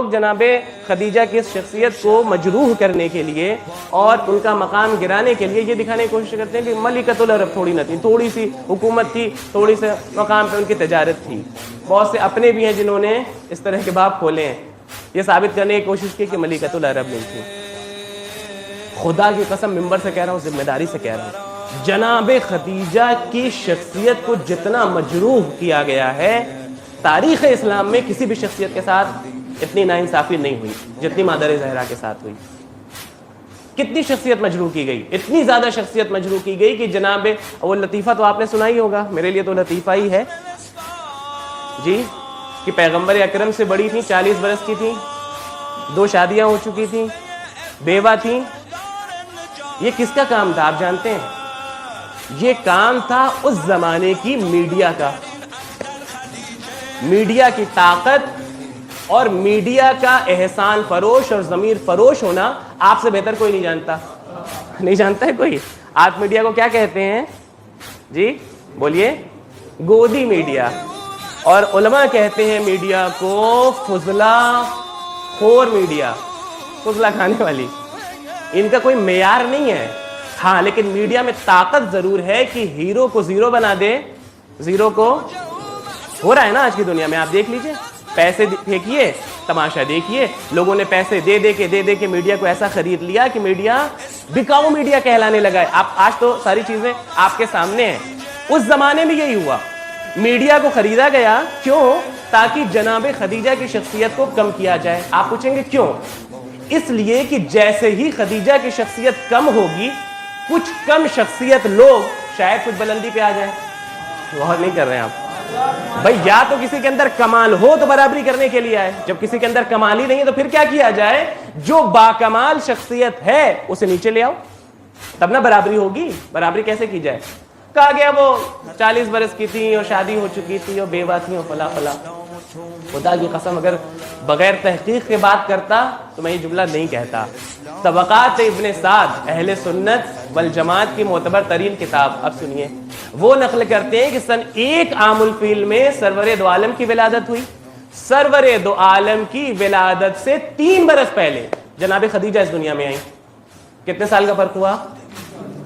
لوگ جناب خدیجہ کی اس شخصیت کو مجروح کرنے کے لیے اور ان کا مقام گرانے کے لیے یہ دکھانے کی کوشش کرتے ہیں کہ ملکۃ العرب تھوڑی نہ تھی، تھوڑی سی حکومت تھی، تھوڑی سے مقام پہ ان کی تجارت تھی. بہت سے اپنے بھی ہیں جنہوں نے اس طرح کے باب کھولے ہیں، یہ ثابت کرنے کی کوشش کی کہ ملکۃ العرب نہیں تھی. خدا کی قسم ممبر سے کہہ رہا ہوں، ذمہ داری سے کہہ رہا ہوں، جناب خدیجہ کی شخصیت کو جتنا مجروح کیا گیا ہے، تاریخ اسلام میں کسی بھی شخصیت کے ساتھ اتنی ناانصافی نہیں ہوئی جتنی مادر زہرا کے ساتھ ہوئی. کتنی شخصیت مجروح کی گئی، اتنی زیادہ شخصیت مجروح کی گئی کہ جناب وہ لطیفہ تو آپ نے سنا ہی ہوگا، میرے لیے تو لطیفہ ہی ہے جی، کہ پیغمبر اکرم سے بڑی تھیں، 40 برس کی تھیں، 2 شادیاں ہو چکی تھیں، بیوہ تھیں. یہ کس کا کام تھا آپ جانتے ہیں؟ یہ کام تھا اس زمانے کی میڈیا کا. میڈیا کی طاقت اور میڈیا کا احسان فروش اور ضمیر فروش ہونا آپ سے بہتر کوئی نہیں جانتا. نہیں جانتا ہے کوئی؟ آپ میڈیا کو کیا کہتے ہیں جی؟ بولیے. گودی میڈیا. اور علماء کہتے ہیں میڈیا کو فضلہ خور میڈیا، فضلہ کھانے والی. ان کا کوئی معیار نہیں ہے. ہاں لیکن میڈیا میں طاقت ضرور ہے کہ ہیرو کو زیرو بنا دے. زیرو کو ہو رہا ہے نا آج کی دنیا میں، آپ دیکھ لیجئے. پیسے پھینکیے، تماشا دیکھیے. لوگوں نے پیسے دے دے کے میڈیا کو ایسا خرید لیا کہ میڈیا بکاؤ میڈیا کہلانے لگا ہے. آپ آج تو ساری چیزیں آپ کے سامنے ہیں. اس زمانے میں یہی ہوا، میڈیا کو خریدا گیا. کیوں؟ تاکہ جناب خدیجہ کی شخصیت کو کم کیا جائے. آپ پوچھیں گے کیوں؟ اس لیے کہ جیسے ہی خدیجہ کی شخصیت کم ہوگی، کچھ کم شخصیت لوگ شاید کچھ بلندی پہ آ جائیں. غور نہیں کر رہے ہیں آپ بھائی. یا تو کسی کے اندر کمال ہو تو برابری کرنے کے لیے آئے. جب کسی کے اندر کمال ہی نہیں ہے تو پھر کیا کیا جائے؟ جو باکمال شخصیت ہے اسے نیچے لے آؤ، تب نہ برابری ہوگی. برابری کیسے کی جائے؟ کہا گیا وہ 40 برس کی تھی اور شادی ہو چکی تھی اور بیوہ تھی اور فلاں فلاں. خدا کی قسم اگر بغیر تحقیق کے بات کرتا تو میں یہ جملہ نہیں کہتا. طبقات ابن سعد اہل سنت والجماعت کی معتبر ترین کتاب، اب سنیے، وہ نقل کرتے ہیں کہ سن 1 عام الفیل میں سرور دو عالم کی ولادت ہوئی. سرور دو عالم کی ولادت سے 3 برس پہلے جناب خدیجہ اس دنیا میں آئی. کتنے سال کا فرق ہوا؟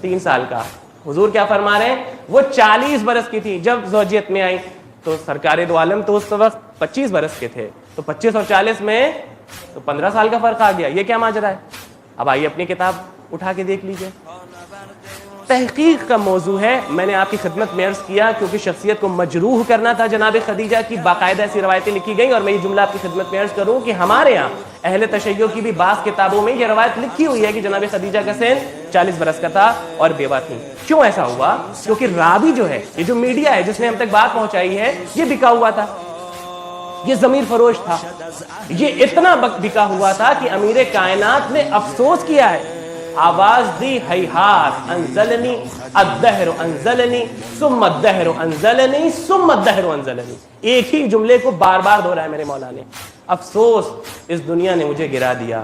3 سال کا. حضور کیا فرما رہے ہیں؟ وہ 40 برس کی تھی جب زوجیت میں آئی، تو سرکار دو عالم تو اس وقت 25 برس کے تھے. تو 25 اور 40 میں تو 15 سال کا فرق آ گیا. یہ کیا ماجرا ہے؟ اب آئیے اپنی کتاب اٹھا کے دیکھ لیجئے. تحقیق کا موضوع ہے. میں نے آپ کی خدمت میں عرض کیا کیونکہ شخصیت کو مجروح کرنا تھا جناب خدیجہ کی، باقاعدہ ایسی روایتیں لکھی گئیں. اور میں یہ جملہ آپ کی خدمت میں عرض کروں کہ ہمارے یہاں اہل تشیع کی بھی بعض کتابوں میں یہ روایت لکھی ہوئی ہے کہ جناب خدیجہ کا سن 40 برس کا تھا اور بیوہ تھی. کیوں ایسا ہوا؟ کیونکہ راوی جو ہے، یہ جو میڈیا ہے جس نے ہم تک بات پہنچائی ہے، یہ بکا ہوا تھا، یہ ضمیر فروش تھا. یہ اتنا بکا ہوا تھا کہ امیر کائنات نے افسوس کیا ہے. آواز دی ہیہات انزلنی الدہر انزلنی ثم الدہر انزلنی ثم الدہر انزلنی. ایک ہی جملے کو بار بار دہرایا ہے میرے مولا نے. افسوس، اس دنیا نے مجھے گرا دیا،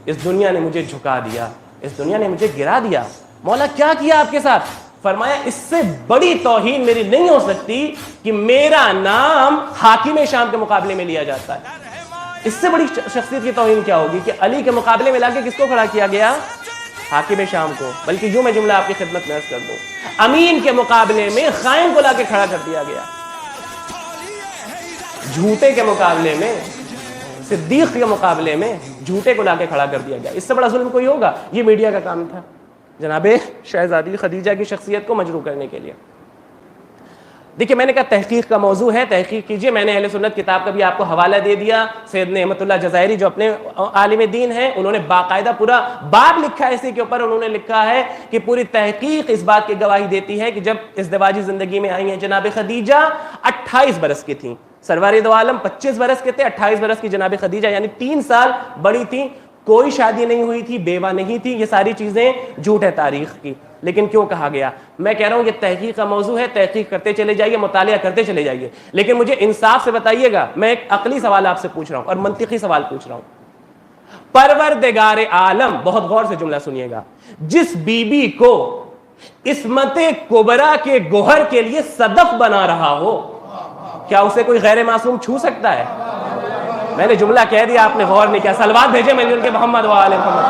اس دنیا نے مجھے جھکا دیا، اس دنیا نے مجھے گرا دیا. مولا کیا کیا آپ کے ساتھ؟ فرمایا اس سے بڑی توہین میری نہیں ہو سکتی کہ میرا نام حاکم شام کے مقابلے میں لیا جاتا ہے. اس سے بڑی شخصیت کی توہین کیا ہوگی کہ علی کے مقابلے میں لا کے کس کو کھڑا کیا گیا؟ حاکم شام کو. بلکہ یوں میں جملہ آپ کی خدمت میں عرض کر دوں، امین کے مقابلے میں خائن کو لا کے کھڑا کر دیا گیا. جھوٹے کے مقابلے میں، صدیق کے مقابلے میں جھوٹے کو لا کے کھڑا کر دیا گیا. اس سے بڑا ظلم کوئی ہوگا؟ یہ میڈیا کا کام تھا جناب شہزادی خدیجہ کی شخصیت کو مجروح کرنے کے لیے. دیکھیے میں نے کہا تحقیق کا موضوع ہے، تحقیق کیجئے. میں نے اہل سنت کتاب کا بھی آپ کو حوالہ دے دیا. سید نعمت اللہ جزائری جو اپنے عالم دین ہیں، انہوں نے باقاعدہ پورا باب لکھا ہے اسی کے اوپر. انہوں نے لکھا ہے کہ پوری تحقیق اس بات کی گواہی دیتی ہے کہ جب ازدواجی زندگی میں آئی ہیں جناب خدیجہ 28 برس کی تھیں. سرور دو عالم 25 برس کے تھے، 28 برس کی جناب خدیجہ یعنی 3 سال بڑی تھیں. کوئی شادی نہیں ہوئی تھی، بیوہ نہیں تھی. یہ ساری چیزیں جھوٹ ہے تاریخ کی. لیکن کیوں کہا گیا؟ میں کہہ رہا ہوں یہ تحقیق کا موضوع ہے، تحقیق کرتے چلے جائیے، مطالعہ کرتے چلے جائیے. لیکن مجھے انصاف سے بتائیے گا، میں ایک عقلی سوال آپ سے پوچھ رہا ہوں اور منطقی سوال پوچھ رہا ہوں. پروردگار عالم، بہت غور سے جملہ سنیے گا، جس بی بی کو عصمت کبریٰ کے گوہر کے لیے صدف بنا رہا ہو، کیا اسے کوئی غیر معصوم چھو سکتا ہے؟ میں نے جملہ کہہ دیا آپ نے غور نہیں کیا. صلوات بھیجے ملین کے محمد و آل محمد.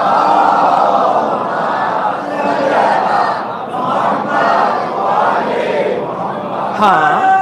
ہاں